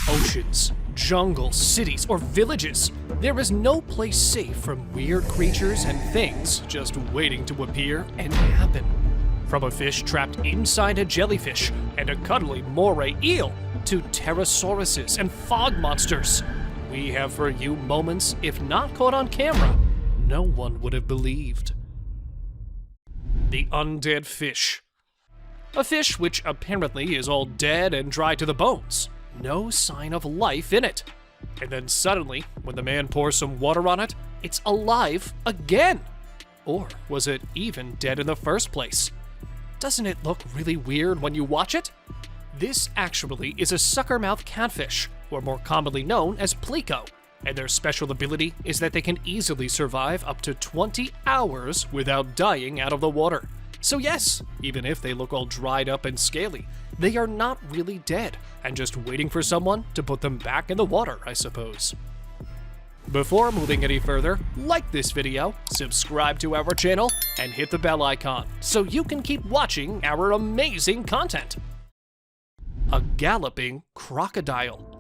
Oceans, jungles, cities, or villages. There is no place safe from weird creatures and things just waiting to appear and happen. From a fish trapped inside a jellyfish and a cuddly moray eel to pterosauruses and fog monsters, we have for you moments, if not caught on camera, no one would have believed. The undead fish. A fish which apparently is all dead and dry to the bones. No sign of life in it. And then suddenly, when the man pours some water on it, it's alive again. Or was it even dead in the first place? Doesn't it look really weird when you watch it? This actually is a suckermouth catfish, or more commonly known as pleco, and their special ability is that they can easily survive up to 20 hours without dying out of the water. So yes, even if they look all dried up and scaly, they are not really dead and just waiting for someone to put them back in the water, I suppose. Before moving any further, like this video, subscribe to our channel, and hit the bell icon so you can keep watching our amazing content. A galloping crocodile.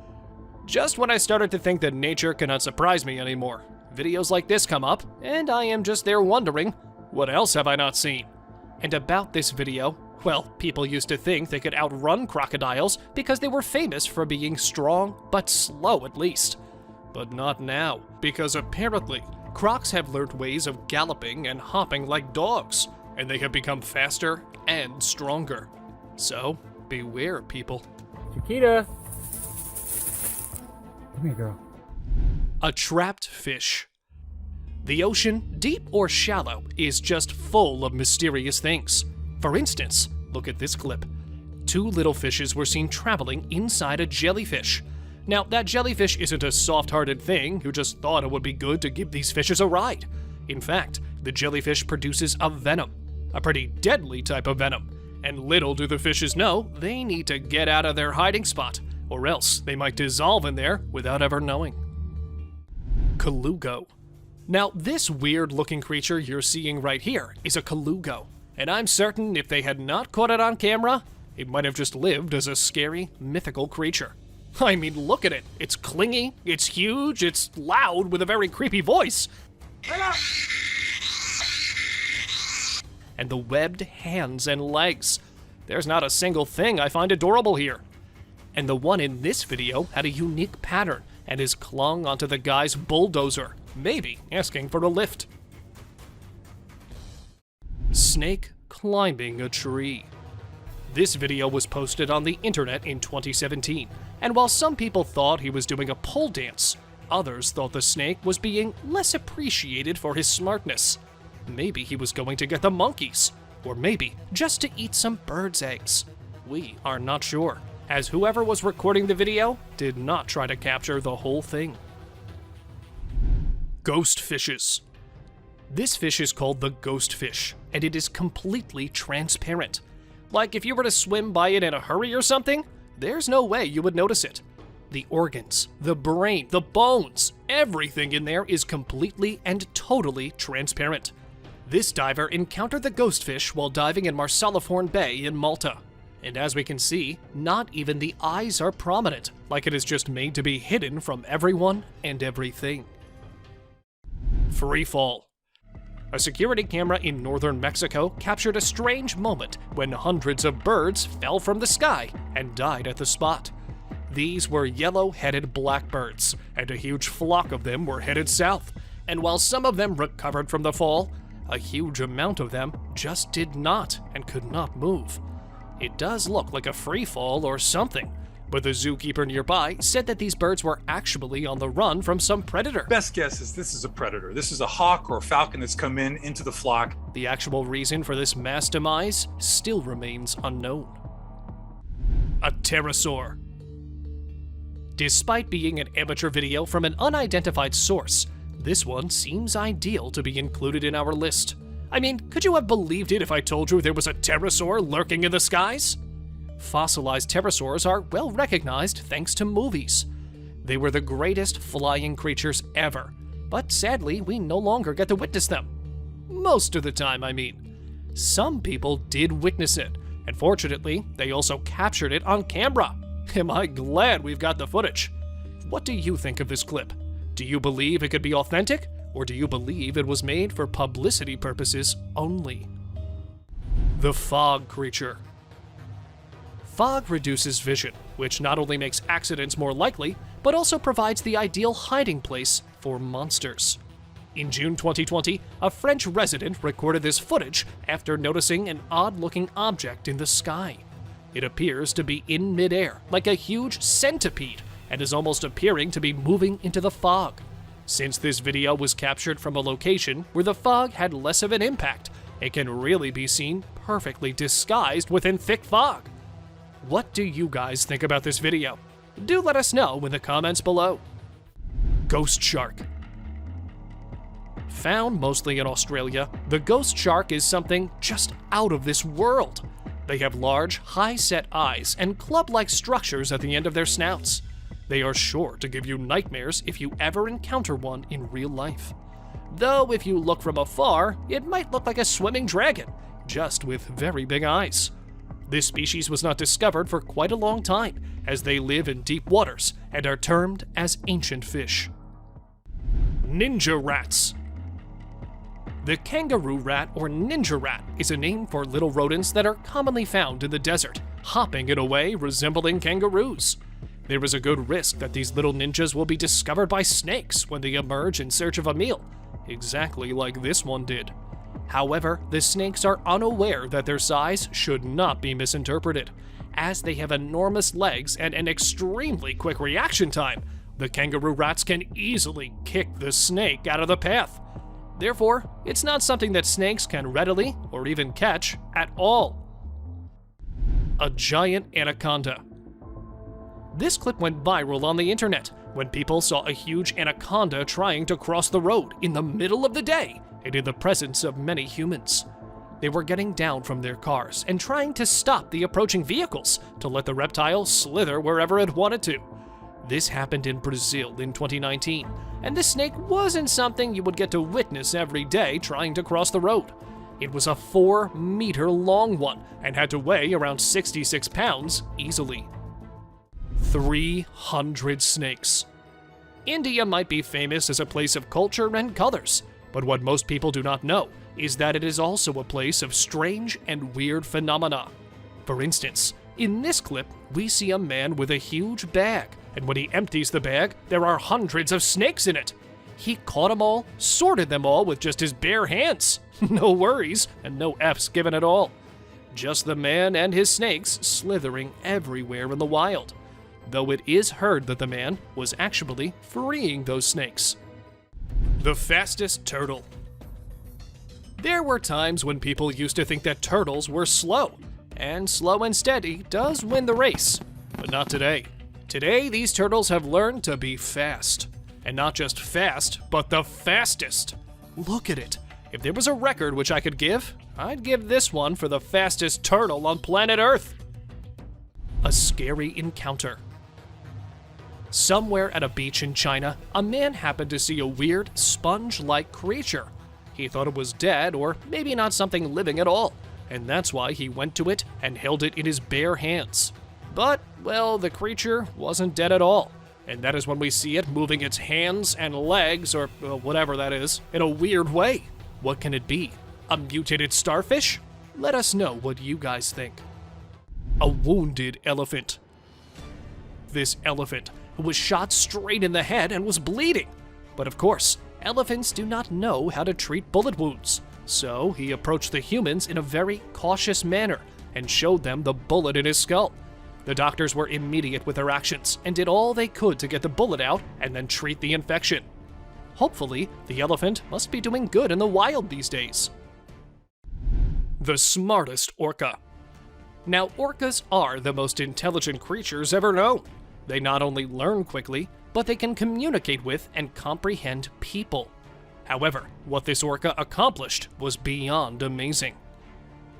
Just when I started to think that nature cannot surprise me anymore, videos like this come up, and I am just there wondering, what else have I not seen? And about this video, well, people used to think they could outrun crocodiles because they were famous for being strong, but slow at least. But not now, because apparently, crocs have learned ways of galloping and hopping like dogs, and they have become faster and stronger. So, beware, people. Chiquita! Come here, girl. A trapped fish. The ocean, deep or shallow, is just full of mysterious things. For instance, look at this clip. Two little fishes were seen traveling inside a jellyfish. Now, that jellyfish isn't a soft-hearted thing who just thought it would be good to give these fishes a ride. In fact, the jellyfish produces a venom, a pretty deadly type of venom. And little do the fishes know, they need to get out of their hiding spot, or else they might dissolve in there without ever knowing. Colugo. Now, this weird-looking creature you're seeing right here is a colugo, and I'm certain if they had not caught it on camera, it might have just lived as a scary, mythical creature. I mean, look at it. It's clingy, it's huge, it's loud with a very creepy voice. And the webbed hands and legs. There's not a single thing I find adorable here. And the one in this video had a unique pattern and is clung onto the guy's bulldozer, maybe asking for a lift. Snake climbing a tree. This video was posted on the internet in 2017, and while some people thought he was doing a pole dance, others thought the snake was being less appreciated for his smartness. Maybe he was going to get the monkeys, or maybe just to eat some birds' eggs. We are not sure, as whoever was recording the video did not try to capture the whole thing. Ghost fishes. This fish is called the ghost fish, and it is completely transparent. Like if you were to swim by it in a hurry or something, there's no way you would notice it. The organs, the brain, the bones, everything in there is completely and totally transparent. This diver encountered the ghost fish while diving in Marsaliforn Bay in Malta. And as we can see, not even the eyes are prominent, like it is just made to be hidden from everyone and everything. Free fall. A security camera in northern Mexico captured a strange moment when hundreds of birds fell from the sky and died at the spot. These were yellow-headed blackbirds, and a huge flock of them were headed south. And while some of them recovered from the fall, a huge amount of them just did not and could not move. It does look like a free fall or something, but the zookeeper nearby said that these birds were actually on the run from some predator. Best guess is this is a predator. This is a hawk or a falcon that's come into the flock. The actual reason for this mass demise still remains unknown. A pterosaur. Despite being an amateur video from an unidentified source, this one seems ideal to be included in our list. I mean, could you have believed it if I told you there was a pterosaur lurking in the skies? Fossilized pterosaurs are well recognized thanks to movies. They were the greatest flying creatures ever, but sadly we no longer get to witness them. Most of the time, I mean. Some people did witness it, and fortunately, they also captured it on camera. Am I glad we've got the footage? What do you think of this clip? Do you believe it could be authentic, or do you believe it was made for publicity purposes only? The fog creature. Fog reduces vision, which not only makes accidents more likely, but also provides the ideal hiding place for monsters. In June 2020, a French resident recorded this footage after noticing an odd-looking object in the sky. It appears to be in midair, like a huge centipede, and is almost appearing to be moving into the fog. Since this video was captured from a location where the fog had less of an impact, it can really be seen perfectly disguised within thick fog. What do you guys think about this video? Do let us know in the comments below. Ghost shark. Found mostly in Australia, the ghost shark is something just out of this world. They have large, high-set eyes and club-like structures at the end of their snouts. They are sure to give you nightmares if you ever encounter one in real life. Though if you look from afar, it might look like a swimming dragon, just with very big eyes. This species was not discovered for quite a long time, as they live in deep waters and are termed as ancient fish. Ninja rats. The kangaroo rat or ninja rat is a name for little rodents that are commonly found in the desert, hopping in a way resembling kangaroos. There is a good risk that these little ninjas will be discovered by snakes when they emerge in search of a meal, exactly like this one did. However, the snakes are unaware that their size should not be misinterpreted. As they have enormous legs and an extremely quick reaction time, the kangaroo rats can easily kick the snake out of the path. Therefore, it's not something that snakes can readily or even catch at all. A giant anaconda. This clip went viral on the internet when people saw a huge anaconda trying to cross the road in the middle of the day and in the presence of many humans. They were getting down from their cars and trying to stop the approaching vehicles to let the reptile slither wherever it wanted to. This happened in Brazil in 2019, and this snake wasn't something you would get to witness every day trying to cross the road. It was a 4-meter long one and had to weigh around 66 pounds easily. 300 snakes. India might be famous as a place of culture and colors, but what most people do not know is that it is also a place of strange and weird phenomena. For instance, in this clip, we see a man with a huge bag, and when he empties the bag, there are hundreds of snakes in it. He caught them all, sorted them all with just his bare hands. No worries, and no F's given at all. Just the man and his snakes slithering everywhere in the wild. Though it is heard that the man was actually freeing those snakes. The fastest turtle. There were times when people used to think that turtles were slow, and slow and steady does win the race. But not today. Today, these turtles have learned to be fast. And not just fast, but the fastest. Look at it. If there was a record which I could give, I'd give this one for the fastest turtle on planet Earth. A scary encounter. Somewhere at a beach in China, a man happened to see a weird, sponge-like creature. He thought it was dead, or maybe not something living at all, and that's why he went to it and held it in his bare hands. But, well, the creature wasn't dead at all, and that is when we see it moving its hands and legs, or whatever that is, in a weird way. What can it be? A mutated starfish? Let us know what you guys think. A wounded elephant. This elephant was shot straight in the head and was bleeding. But of course, elephants do not know how to treat bullet wounds. So he approached the humans in a very cautious manner and showed them the bullet in his skull. The doctors were immediate with their actions and did all they could to get the bullet out and then treat the infection. Hopefully, the elephant must be doing good in the wild these days. The smartest orca. Now, orcas are the most intelligent creatures ever known. They not only learn quickly, but they can communicate with and comprehend people. However, what this orca accomplished was beyond amazing.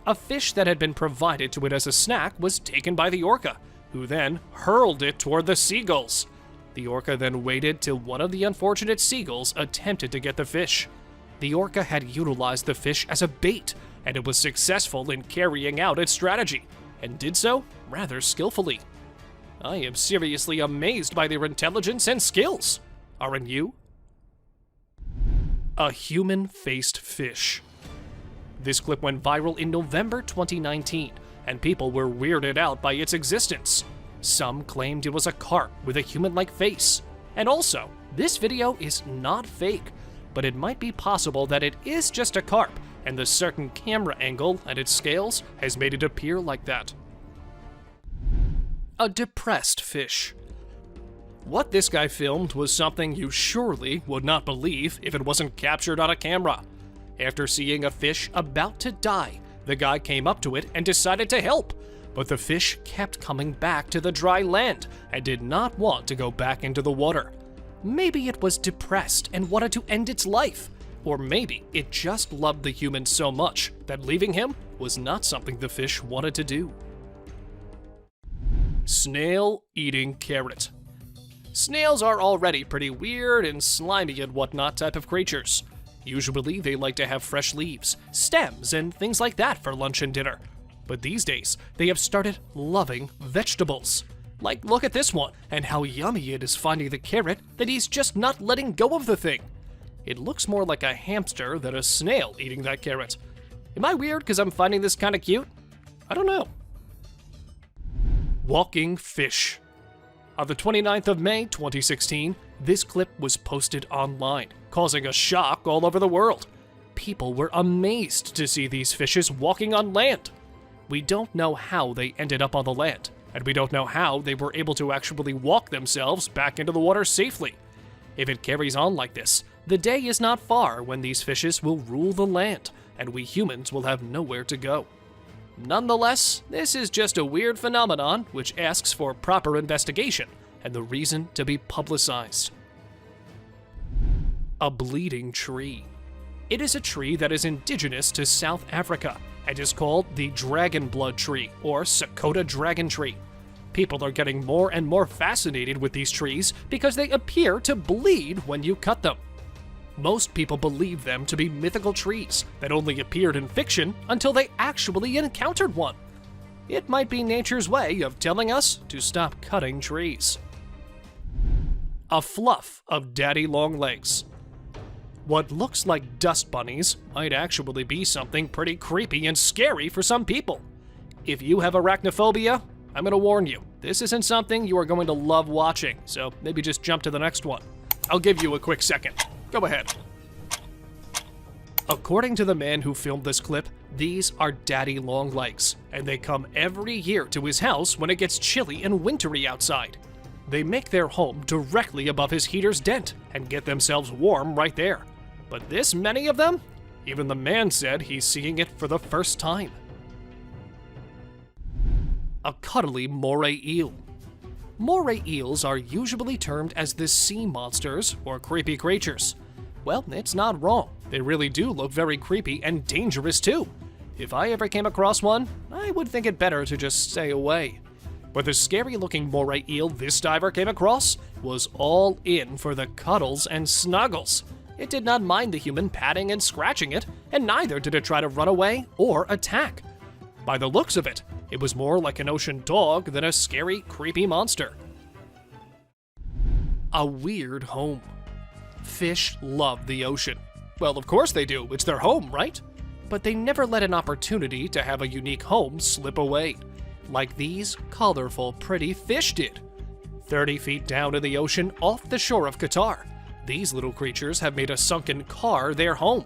A fish that had been provided to it as a snack was taken by the orca, who then hurled it toward the seagulls. The orca then waited till one of the unfortunate seagulls attempted to get the fish. The orca had utilized the fish as a bait and it was successful in carrying out its strategy, and did so rather skillfully. I am seriously amazed by their intelligence and skills. Aren't you? A human-faced fish. This clip went viral in November 2019, and people were weirded out by its existence. Some claimed it was a carp with a human-like face. And also, this video is not fake, but it might be possible that it is just a carp, and the certain camera angle and its scales has made it appear like that. A depressed fish. What this guy filmed was something you surely would not believe if it wasn't captured on a camera. After seeing a fish about to die, the guy came up to it and decided to help, but the fish kept coming back to the dry land and did not want to go back into the water. Maybe it was depressed and wanted to end its life, or maybe it just loved the human so much that leaving him was not something the fish wanted to do. Snail eating carrot. Snails are already pretty weird and slimy and whatnot type of creatures. Usually they like to have fresh leaves, stems, and things like that for lunch and dinner. But these days, they have started loving vegetables. Like, look at this one, and how yummy it is finding the carrot that he's just not letting go of the thing. It looks more like a hamster than a snail eating that carrot. Am I weird because I'm finding this kind of cute? I don't know. Walking fish. On the 29th of May 2016, this clip was posted online, causing a shock all over the world. People were amazed to see these fishes walking on land. We don't know how they ended up on the land, and we don't know how they were able to actually walk themselves back into the water safely. If it carries on like this, the day is not far when these fishes will rule the land, and we humans will have nowhere to go. Nonetheless, this is just a weird phenomenon which asks for proper investigation and the reason to be publicized. A bleeding tree. It is a tree that is indigenous to South Africa and is called the dragon blood tree or Sakota dragon tree. People are getting more and more fascinated with these trees because they appear to bleed when you cut them. Most people believe them to be mythical trees that only appeared in fiction until they actually encountered one. It might be nature's way of telling us to stop cutting trees. A fluff of daddy long legs. What looks like dust bunnies might actually be something pretty creepy and scary for some people. If you have arachnophobia, I'm going to warn you, this isn't something you are going to love watching, so maybe just jump to the next one. I'll give you a quick second. Go ahead. According to the man who filmed this clip, these are daddy long legs, and they come every year to his house when it gets chilly and wintry outside. They make their home directly above his heater's dent and get themselves warm right there. But this many of them? Even the man said he's seeing it for the first time. A cuddly moray eel. Moray eels are usually termed as the sea monsters or creepy creatures. Well, it's not wrong. They really do look very creepy and dangerous too. If I ever came across one, I would think it better to just stay away. But the scary-looking moray eel this diver came across was all in for the cuddles and snuggles. It did not mind the human patting and scratching it, and neither did it try to run away or attack. By the looks of it, it was more like an ocean dog than a scary, creepy monster. A weird home. Fish love the ocean. Well, of course they do, it's their home, right? But they never let an opportunity to have a unique home slip away, like these colorful, pretty fish did. 30 feet down in the ocean off the shore of Qatar, these little creatures have made a sunken car their home.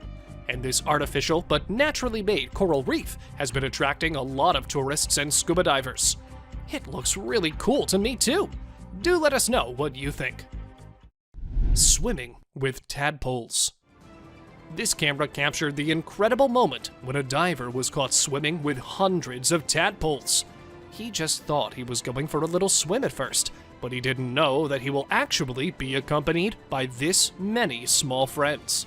And this artificial but naturally made coral reef has been attracting a lot of tourists and scuba divers. It looks really cool to me too. Do let us know what you think. Swimming with tadpoles. This camera captured the incredible moment when a diver was caught swimming with hundreds of tadpoles. He just thought he was going for a little swim at first, but he didn't know that he will actually be accompanied by this many small friends.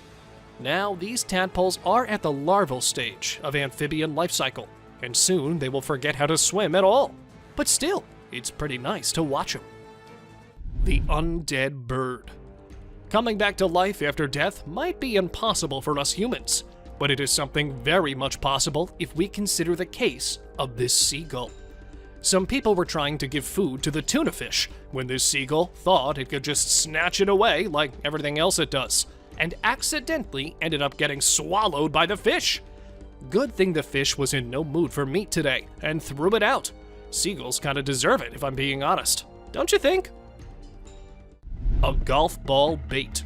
Now, these tadpoles are at the larval stage of amphibian life cycle, and soon they will forget how to swim at all. But still, it's pretty nice to watch them. The undead bird. Coming back to life after death might be impossible for us humans, but it is something very much possible if we consider the case of this seagull. Some people were trying to give food to the tuna fish when this seagull thought it could just snatch it away like everything else it does, and accidentally ended up getting swallowed by the fish. Good thing the fish was in no mood for meat today and threw it out. Seagulls kind of deserve it, if I'm being honest. Don't you think? A golf ball bait.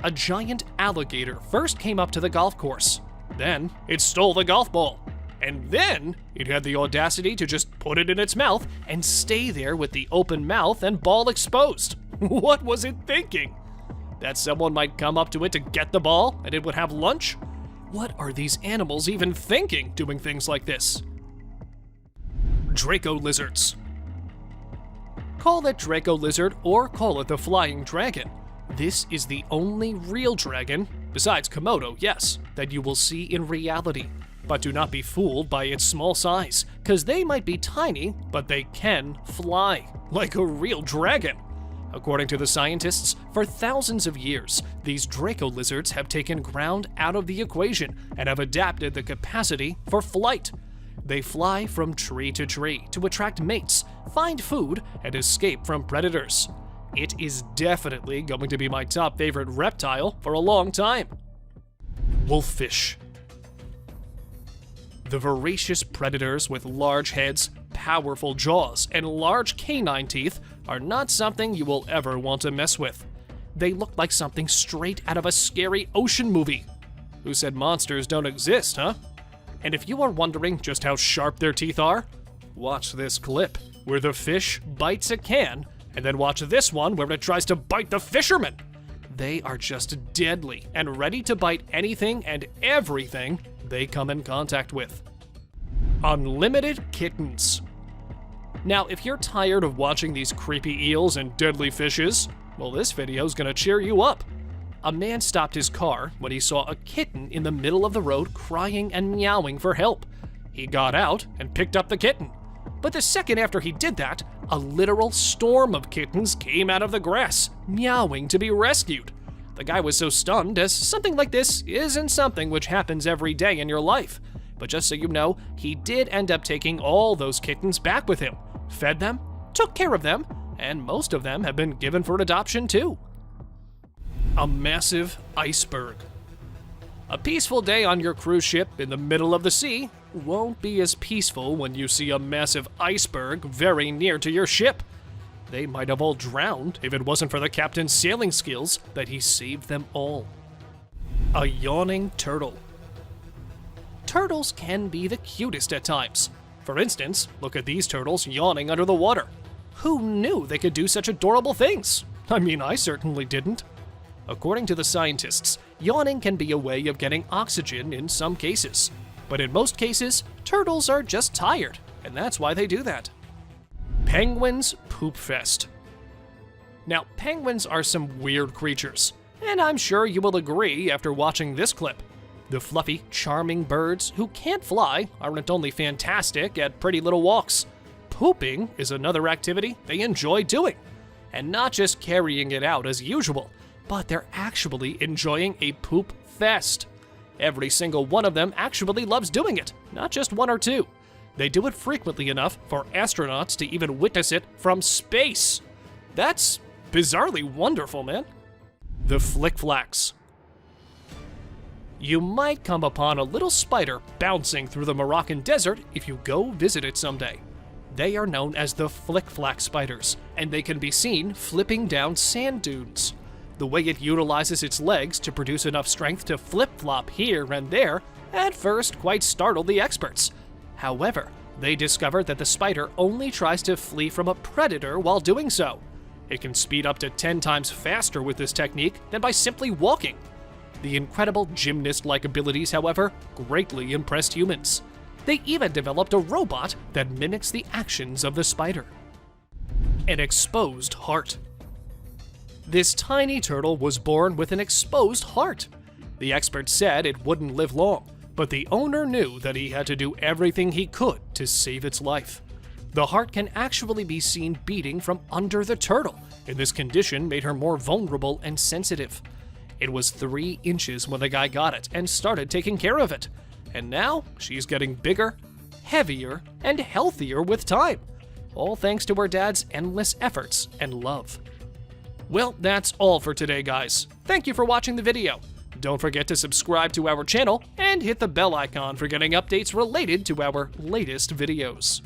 A giant alligator first came up to the golf course. Then it stole the golf ball. And then it had the audacity to just put it in its mouth and stay there with the open mouth and ball exposed. What was it thinking? That someone might come up to it to get the ball and it would have lunch? What are these animals even thinking doing things like this? Draco lizards. Call it Draco lizard or call it the flying dragon. This is the only real dragon, besides Komodo, yes, that you will see in reality. But do not be fooled by its small size, cause they might be tiny, but they can fly, like a real dragon. According to the scientists, for thousands of years, these Draco lizards have taken ground out of the equation and have adapted the capacity for flight. They fly from tree to tree to attract mates, find food, and escape from predators. It is definitely going to be my top favorite reptile for a long time. Wolffish. The voracious predators with large heads, powerful jaws, and large canine teeth are not something you will ever want to mess with. They look like something straight out of a scary ocean movie. Who said monsters don't exist, huh? And if you are wondering just how sharp their teeth are, watch this clip where the fish bites a can, and then watch this one where it tries to bite the fisherman. They are just deadly and ready to bite anything and everything they come in contact with. Unlimited kittens. Now, if you're tired of watching these creepy eels and deadly fishes, well, this video's gonna cheer you up. A man stopped his car when he saw a kitten in the middle of the road crying and meowing for help. He got out and picked up the kitten. But the second after he did that, a literal storm of kittens came out of the grass, meowing to be rescued. The guy was so stunned, as something like this isn't something which happens every day in your life. But just so you know, he did end up taking all those kittens back with him, fed them, took care of them, and most of them have been given for adoption too. A massive iceberg. A peaceful day on your cruise ship in the middle of the sea won't be as peaceful when you see a massive iceberg very near to your ship. They might have all drowned if it wasn't for the captain's sailing skills that he saved them all. A yawning turtle. Turtles can be the cutest at times. For instance, look at these turtles yawning under the water. Who knew they could do such adorable things? I mean, I certainly didn't. According to the scientists, yawning can be a way of getting oxygen in some cases. But in most cases, turtles are just tired, and that's why they do that. Penguins Poop Fest. Now, penguins are some weird creatures, and I'm sure you will agree after watching this clip. The fluffy, charming birds who can't fly aren't only fantastic at pretty little walks. Pooping is another activity they enjoy doing. And not just carrying it out as usual, but they're actually enjoying a poop fest. Every single one of them actually loves doing it, not just one or two. They do it frequently enough for astronauts to even witness it from space. That's bizarrely wonderful, man. The Flickflacks. You might come upon a little spider bouncing through the Moroccan desert if you go visit it someday. They are known as the Flickflack spiders, and they can be seen flipping down sand dunes. The way it utilizes its legs to produce enough strength to flip-flop here and there at first quite startled the experts. However, they discovered that the spider only tries to flee from a predator while doing so. It can speed up to 10 times faster with this technique than by simply walking. The incredible gymnast-like abilities, however, greatly impressed humans. They even developed a robot that mimics the actions of the spider. An exposed heart. This tiny turtle was born with an exposed heart. The experts said it wouldn't live long, but the owner knew that he had to do everything he could to save its life. The heart can actually be seen beating from under the turtle, and this condition made her more vulnerable and sensitive. It was 3 inches when the guy got it and started taking care of it. And now she's getting bigger, heavier, and healthier with time. All thanks to her dad's endless efforts and love. Well, that's all for today, guys. Thank you for watching the video. Don't forget to subscribe to our channel and hit the bell icon for getting updates related to our latest videos.